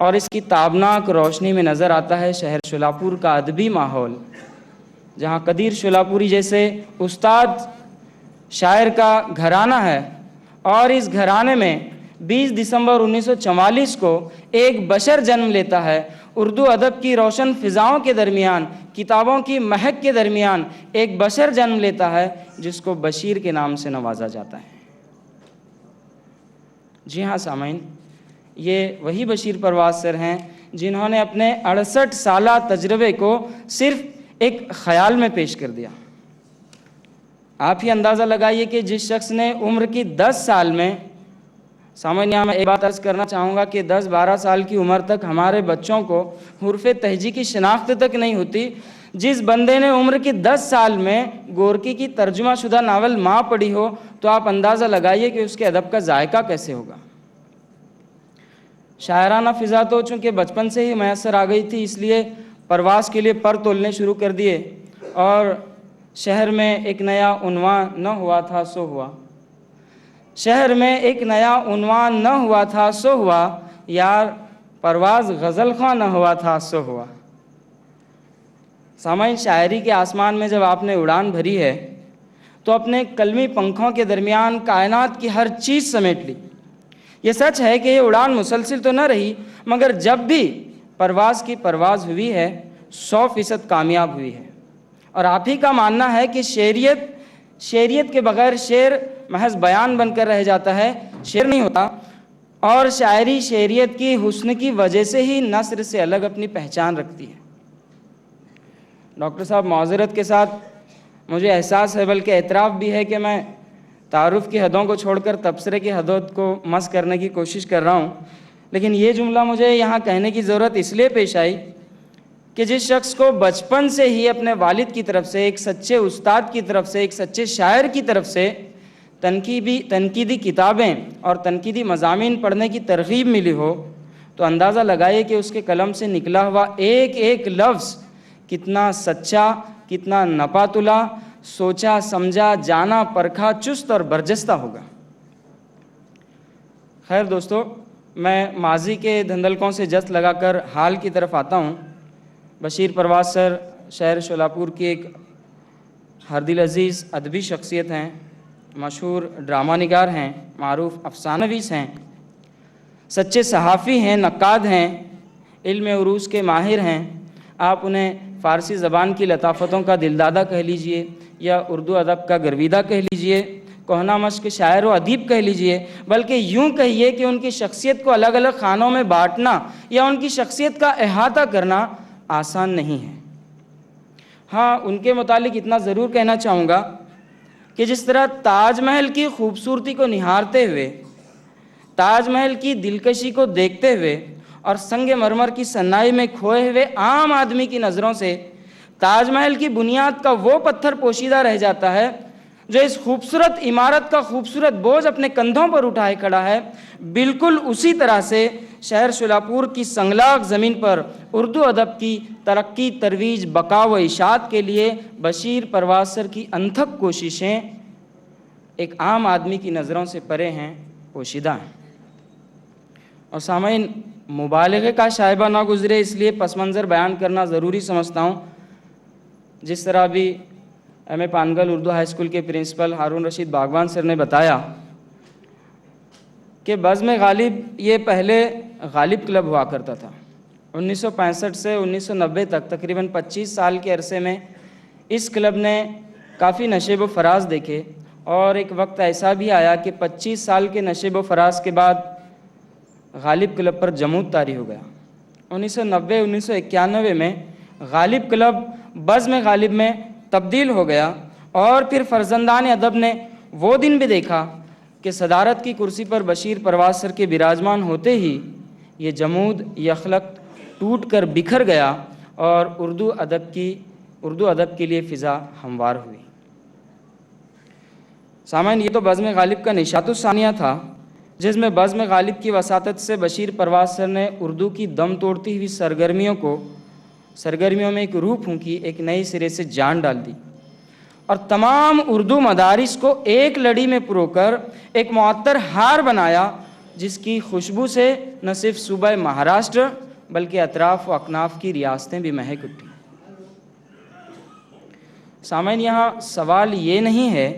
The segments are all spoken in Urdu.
اور اس کی تابناک روشنی میں نظر آتا ہے شہر شولاپور کا ادبی ماحول، جہاں قدیر شولاپوری جیسے استاد شاعر کا گھرانہ ہے، اور اس گھرانے میں 20 دسمبر 1944 کو ایک بشر جنم لیتا ہے۔ اردو ادب کی روشن فضاؤں کے درمیان، کتابوں کی مہک کے درمیان ایک بشر جنم لیتا ہے جس کو بشیر کے نام سے نوازا جاتا ہے۔ جی ہاں سامعین، یہ وہی بشیر پرواز سر ہیں جنہوں نے اپنے 68 سالہ تجربے کو صرف ایک خیال میں پیش کر دیا۔ آپ ہی اندازہ لگائیے کہ جس شخص نے عمر کی 10 سال میں، سامعین یہاں میں ایک بات عرض کرنا چاہوں گا کہ 10-12 سال کی عمر تک ہمارے بچوں کو حروف تہجی کی شناخت تک نہیں ہوتی، جس بندے نے عمر کی 10 سال میں گورکی کی ترجمہ شدہ ناول ماں پڑھی ہو، تو آپ اندازہ لگائیے کہ اس کے ادب کا ذائقہ کیسے ہوگا۔ شاعرانہ فضا تو چونکہ بچپن سے ہی میسر آ گئی تھی، اس لیے پرواز کے لیے پر تولنے شروع کر دیے، اور شہر میں ایک نیا عنوان نہ ہوا تھا سو ہوا، شہر میں ایک نیا عنوان نہ ہوا تھا سو ہوا، یار پرواز غزل خواں نہ ہوا تھا سو ہوا۔ سامعین، شاعری کے آسمان میں جب آپ نے اڑان بھری ہے تو اپنے قلمی پنکھوں کے درمیان کائنات کی ہر چیز سمیٹ لی۔ یہ سچ ہے کہ یہ اڑان مسلسل تو نہ رہی، مگر جب بھی پرواز کی پرواز ہوئی ہے 100% کامیاب ہوئی ہے۔ اور آپ ہی کا ماننا ہے کہ شعریت کے بغیر شعر محض بیان بن کر رہ جاتا ہے، شعر نہیں ہوتا، اور شاعری شعریت کی حسن کی وجہ سے ہی نثر سے الگ اپنی پہچان رکھتی ہے۔ ڈاکٹر صاحب، معذرت کے ساتھ مجھے احساس ہے، بلکہ اعتراف بھی ہے کہ میں تعارف کی حدوں کو چھوڑ کر تبصرے کی حدوں کو مس کرنے کی کوشش کر رہا ہوں، لیکن یہ جملہ مجھے یہاں کہنے کی ضرورت اس لیے پیش آئی کہ جس شخص کو بچپن سے ہی اپنے والد کی طرف سے، ایک سچے استاد کی طرف سے، ایک سچے شاعر کی طرف سے تنقیدی کتابیں اور تنقیدی مضامین پڑھنے کی ترغیب ملی ہو، تو اندازہ لگائیے کہ اس کے قلم سے نکلا ہوا ایک ایک لفظ کتنا سچا، کتنا نپا تلا، سوچا سمجھا جانا پرکھا، چست اور برجستہ ہوگا۔ خیر دوستو، میں ماضی کے دھندلکوں سے جست لگا کر حال کی طرف آتا ہوں۔ بشیر پرواز سر شہر شولاپور کی ایک ہر دل عزیز ادبی شخصیت ہیں، مشہور ڈرامہ نگار ہیں، معروف افسانہ نویس ہیں، سچے صحافی ہیں، نقاد ہیں، علم عروض کے ماہر ہیں۔ آپ انہیں فارسی زبان کی لطافتوں کا دلدادہ کہہ لیجئے، یا اردو ادب کا گرویدہ کہہ لیجئے، کوہنا مشق شاعر و ادیب کہہ لیجئے، بلکہ یوں کہیے کہ ان کی شخصیت کو الگ الگ خانوں میں بانٹنا یا ان کی شخصیت کا احاطہ کرنا آسان نہیں ہے۔ ہاں، ان کے متعلق اتنا ضرور کہنا چاہوں گا کہ جس طرح تاج محل کی خوبصورتی کو نہارتے ہوئے، تاج محل کی دلکشی کو دیکھتے ہوئے اور سنگ مرمر کی صنائی میں کھوئے ہوئے عام آدمی کی نظروں سے تاج محل کی بنیاد کا وہ پتھر پوشیدہ رہ جاتا ہے جو اس خوبصورت عمارت کا خوبصورت بوجھ اپنے کندھوں پر اٹھائے کھڑا ہے، بالکل اسی طرح سے شہر شولاپور کی سنگلاخ زمین پر اردو ادب کی ترقی، ترویج، بقا و اشاعت کے لیے بشیر پرواز سر کی انتھک کوششیں ایک عام آدمی کی نظروں سے پرے ہیں، پوشیدہ ہیں۔ اور سامعین، مبالغے کا شائبہ نہ گزرے اس لیے پس منظر بیان کرنا ضروری سمجھتا ہوں۔ جس طرح ابھی ایم اے پانگل اردو ہائی اسکول کے پرنسپل ہارون رشید باغبان سر نے بتایا کہ بزم غالب یہ پہلے غالب کلب ہوا کرتا تھا۔ 1965 سے 1990 تک تقریباً 25 سال کے عرصے میں اس کلب نے کافی نشیب و فراز دیکھے، اور ایک وقت ایسا بھی آیا کہ 25 سال کے نشیب و فراز کے بعد غالب کلب پر جمود طاری ہو گیا۔ 1990-1991 میں غالب کلب بزم غالب میں تبدیل ہو گیا، اور پھر فرزندان ادب نے وہ دن بھی دیکھا کہ صدارت کی کرسی پر بشیر پرواز سر کے براجمان ہوتے ہی یہ جمود، یہ اخلاق ٹوٹ کر بکھر گیا، اور اردو ادب کے لیے فضا ہموار ہوئی۔ سامعین، یہ تو بزم غالب کا نشاط الثانیہ تھا، جس میں بزم غالب کی وساطت سے بشیر پرواز سر نے اردو کی دم توڑتی ہوئی سرگرمیوں میں ایک روح پھونکی، ایک نئی سرے سے جان ڈال دی، اور تمام اردو مدارس کو ایک لڑی میں پرو کر ایک معطر ہار بنایا، جس کی خوشبو سے نہ صرف صوبہ مہاراشٹر بلکہ اطراف و اکناف کی ریاستیں بھی مہک اٹھی۔ سامعین، یہاں سوال یہ نہیں ہے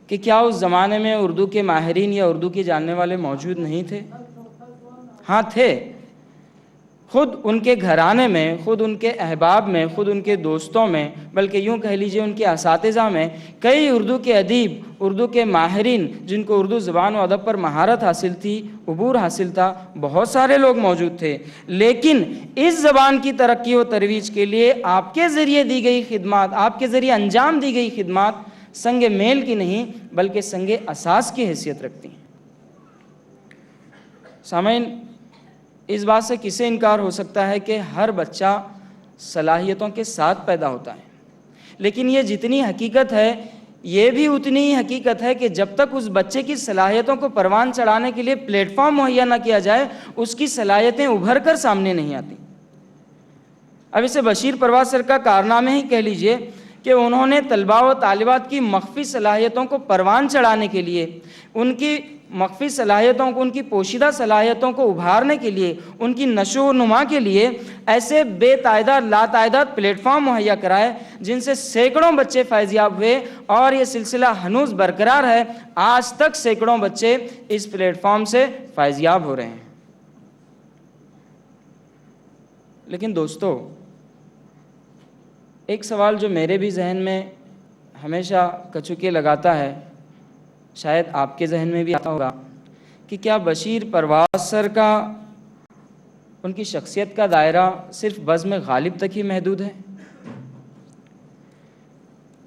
کہ کیا اس زمانے میں اردو کے ماہرین یا اردو کے جاننے والے موجود نہیں تھے؟ ہاں تھے، خود ان کے گھرانے میں، خود ان کے احباب میں، خود ان کے دوستوں میں، بلکہ یوں کہہ لیجئے ان کے اساتذہ میں کئی اردو کے ادیب، اردو کے ماہرین جن کو اردو زبان و ادب پر مہارت حاصل تھی، عبور حاصل تھا، بہت سارے لوگ موجود تھے۔ لیکن اس زبان کی ترقی و ترویج کے لیے آپ کے ذریعے دی گئی خدمات، آپ کے ذریعے انجام دی گئی خدمات سنگ میل کی نہیں بلکہ سنگ اساس کی حیثیت رکھتی ہیں۔ سامعین، اس بات سے کسے انکار ہو سکتا ہے کہ ہر بچہ صلاحیتوں کے ساتھ پیدا ہوتا ہے، لیکن یہ جتنی حقیقت ہے یہ بھی اتنی ہی حقیقت ہے کہ جب تک اس بچے کی صلاحیتوں کو پروان چڑھانے کے لیے پلیٹ فارم مہیا نہ کیا جائے اس کی صلاحیتیں ابھر کر سامنے نہیں آتی۔ اب اسے بشیر پرواز سر کا کارنامہ ہی کہہ لیجئے کہ انہوں نے طلباء و طالبات کی مخفی صلاحیتوں کو پروان چڑھانے کے لیے، ان کی مخفی صلاحیتوں کو، ان کی پوشیدہ صلاحیتوں کو ابھارنے کے لیے، ان کی نشو و نما کے لیے ایسے بے تعداد لاتعداد پلیٹ فارم مہیا کرائے جن سے سینکڑوں بچے فیض یاب ہوئے، اور یہ سلسلہ ہنوز برقرار ہے۔ آج تک سینکڑوں بچے اس پلیٹ فارم سے فیض یاب ہو رہے ہیں۔ لیکن دوستو، ایک سوال جو میرے بھی ذہن میں ہمیشہ کچوکے لگاتا ہے، شاید آپ کے ذہن میں بھی آتا ہوگا، کہ کیا بشیر پرواز سر کا، ان کی شخصیت کا دائرہ صرف بزم غالب تک ہی محدود ہے؟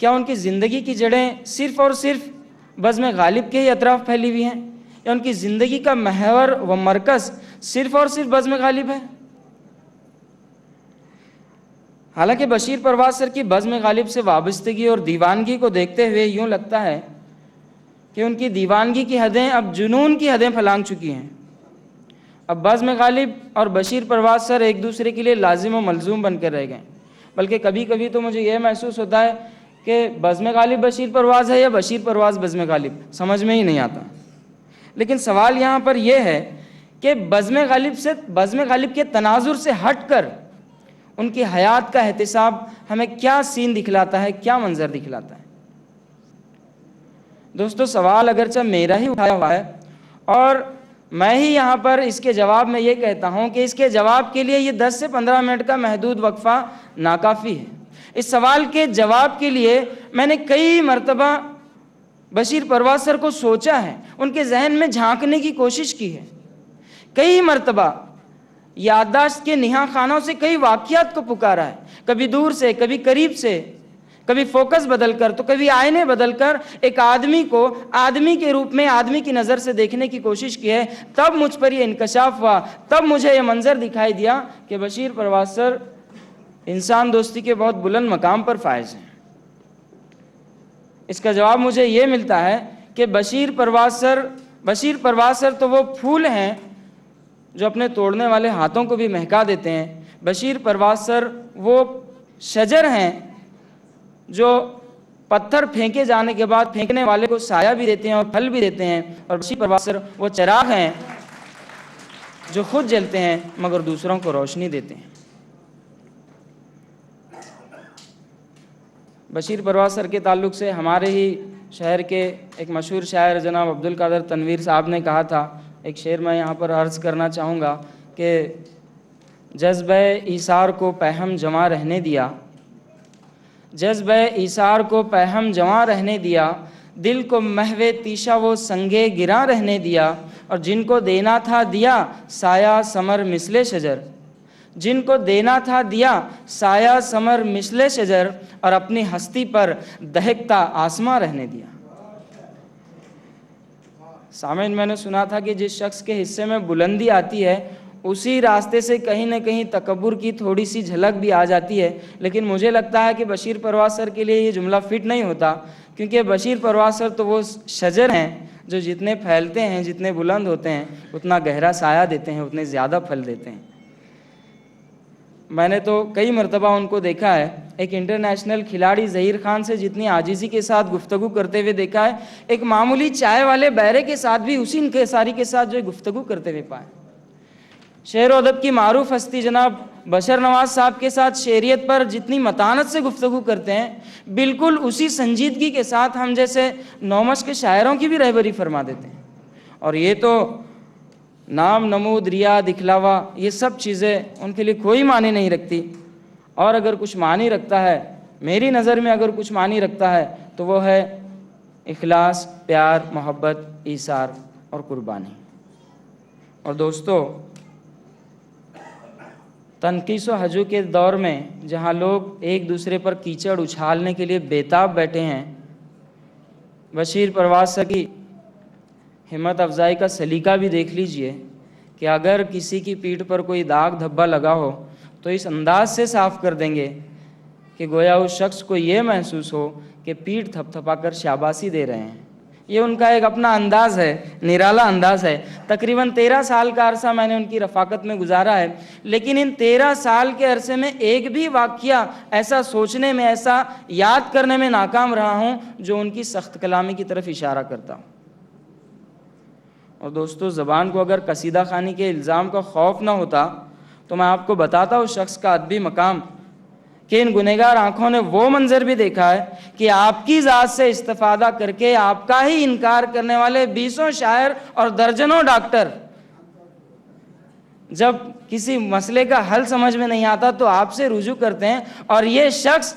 کیا ان کی زندگی کی جڑیں صرف اور صرف بزم غالب کے ہی اطراف پھیلی ہوئی ہیں، یا ان کی زندگی کا محور و مرکز صرف اور صرف بزم غالب ہے؟ حالانکہ بشیر پرواز سر کی بزم غالب سے وابستگی اور دیوانگی کو دیکھتے ہوئے یوں لگتا ہے کہ ان کی دیوانگی کی حدیں اب جنون کی حدیں پھلانگ چکی ہیں۔ اب بزم غالب اور بشیر پرواز سر ایک دوسرے کے لیے لازم و ملزوم بن کر رہ گئے، بلکہ کبھی کبھی تو مجھے یہ محسوس ہوتا ہے کہ بزم غالب بشیر پرواز ہے یا بشیر پرواز بزم غالب، سمجھ میں ہی نہیں آتا۔ لیکن سوال یہاں پر یہ ہے کہ بزم غالب کے تناظر سے ہٹ کر ان کی حیات کا احتساب ہمیں کیا سین دکھلاتا ہے، کیا منظر دکھلاتا ہے؟ دوستو، سوال اگرچہ میرا ہی اٹھایا ہوا ہے، اور میں ہی یہاں پر اس کے جواب میں یہ کہتا ہوں کہ اس کے جواب کے لیے یہ 10 سے 15 منٹ کا محدود وقفہ ناکافی ہے۔ اس سوال کے جواب کے لیے میں نے کئی مرتبہ بشیر پرواز سر کو سوچا ہے، ان کے ذہن میں جھانکنے کی کوشش کی ہے، کئی مرتبہ یادداشت کے نہا خانوں سے کئی واقعات کو پکارا ہے، کبھی دور سے، کبھی قریب سے، کبھی فوکس بدل کر تو کبھی آئینے بدل کر ایک آدمی کو آدمی کے روپ میں، آدمی کی نظر سے دیکھنے کی کوشش کی ہے۔ تب مجھ پر یہ انکشاف ہوا، تب مجھے یہ منظر دکھائی دیا کہ بشیر پرواز سر انسان دوستی کے بہت بلند مقام پر فائز ہیں۔ اس کا جواب مجھے یہ ملتا ہے کہ بشیر پرواز سر تو وہ پھول ہیں جو اپنے توڑنے والے ہاتھوں کو بھی مہکا دیتے ہیں۔ بشیر پرواز سر وہ شجر ہیں جو پتھر پھینکے جانے کے بعد پھینکنے والے کو سایہ بھی دیتے ہیں اور پھل بھی دیتے ہیں، اور بشیر پرواز سر وہ چراغ ہیں جو خود جلتے ہیں مگر دوسروں کو روشنی دیتے ہیں۔ بشیر پرواز سر کے تعلق سے ہمارے ہی شہر کے ایک مشہور شاعر جناب عبدالقادر تنویر صاحب نے کہا تھا، ایک شعر میں یہاں پر عرض کرنا چاہوں گا کہ جذبہ ایثار کو پہم جمع رہنے دیا، جذبہ ایثار کو پہم جمع رہنے دیا، دل کو محو تیشہ و سنگے گراں رہنے دیا، اور جن کو دینا تھا دیا سایہ ثمر مثل شجر، جن کو دینا تھا دیا سایہ ثمر مثل شجر، اور اپنی ہستی پر دہکتا آسماں رہنے دیا۔ سامعین، میں نے سنا تھا کہ جس شخص کے حصے میں بلندی آتی ہے اسی راستے سے کہیں نہ کہیں تکبر کی تھوڑی سی جھلک بھی آ جاتی ہے، لیکن مجھے لگتا ہے کہ بشیر پرواز سر کے لیے یہ جملہ فٹ نہیں ہوتا، کیونکہ بشیر پرواز سر تو وہ شجر ہیں جو جتنے پھیلتے ہیں، جتنے بلند ہوتے ہیں، اتنا گہرا سایہ دیتے ہیں، اتنے زیادہ پھل دیتے ہیں۔ میں نے تو کئی مرتبہ ان کو دیکھا ہے، ایک انٹرنیشنل کھلاڑی ظہیر خان سے جتنی عاجزی کے ساتھ گفتگو کرتے ہوئے دیکھا ہے، ایک معمولی چائے والے بیرے کے ساتھ بھی اسی انکساری کے ساتھ جو ہے گفتگو کرتے ہوئے پائے۔ شعر و ادب کی معروف ہستی جناب بشر نواز صاحب کے ساتھ شعریت پر جتنی متانت سے گفتگو کرتے ہیں، بالکل اسی سنجیدگی کے ساتھ ہم جیسے نومش کے شاعروں کی بھی رہبری فرما دیتے ہیں۔ اور یہ تو نام نمود، ریا، دکھلاوا، یہ سب چیزیں ان کے لیے کوئی معنی نہیں رکھتی، اور اگر کچھ معنی رکھتا ہے، میری نظر میں اگر کچھ معنی رکھتا ہے تو وہ ہے اخلاص، پیار، محبت، ایثار اور قربانی۔ اور دوستو، تنقیس و ہجو کے دور میں جہاں لوگ ایک دوسرے پر کیچڑ اچھالنے کے لیے بےتاب بیٹھے ہیں، بشیر پرواز کی ہمت افزائی کا سلیقہ بھی دیکھ لیجئے کہ اگر کسی کی پیٹھ پر کوئی داغ دھبا لگا ہو تو اس انداز سے صاف کر دیں گے کہ گویا اس شخص کو یہ محسوس ہو کہ پیٹھ تھپ تھپا کر شاباشی دے رہے ہیں۔ یہ ان کا ایک اپنا انداز ہے، نرالا انداز ہے۔ تقریباً 13 سال کا عرصہ میں نے ان کی رفاقت میں گزارا ہے، لیکن ان 13 سال کے عرصے میں ایک بھی واقعہ ایسا سوچنے میں، ایسا یاد کرنے میں ناکام رہا ہوں جو ان کی سخت کلامی کی طرف اشارہ کرتا ہوں۔ اور دوستو، زبان کو اگر قصیدہ خوانی کے الزام کا خوف نہ ہوتا تو میں آپ کو بتاتا ہوں شخص کا ادبی مقام، کہ ان گنہگار آنکھوں نے وہ منظر بھی دیکھا ہے کہ آپ کی ذات سے استفادہ کر کے آپ کا ہی انکار کرنے والے 20 شاعر اور درجنوں ڈاکٹر جب کسی مسئلے کا حل سمجھ میں نہیں آتا تو آپ سے رجوع کرتے ہیں، اور یہ شخص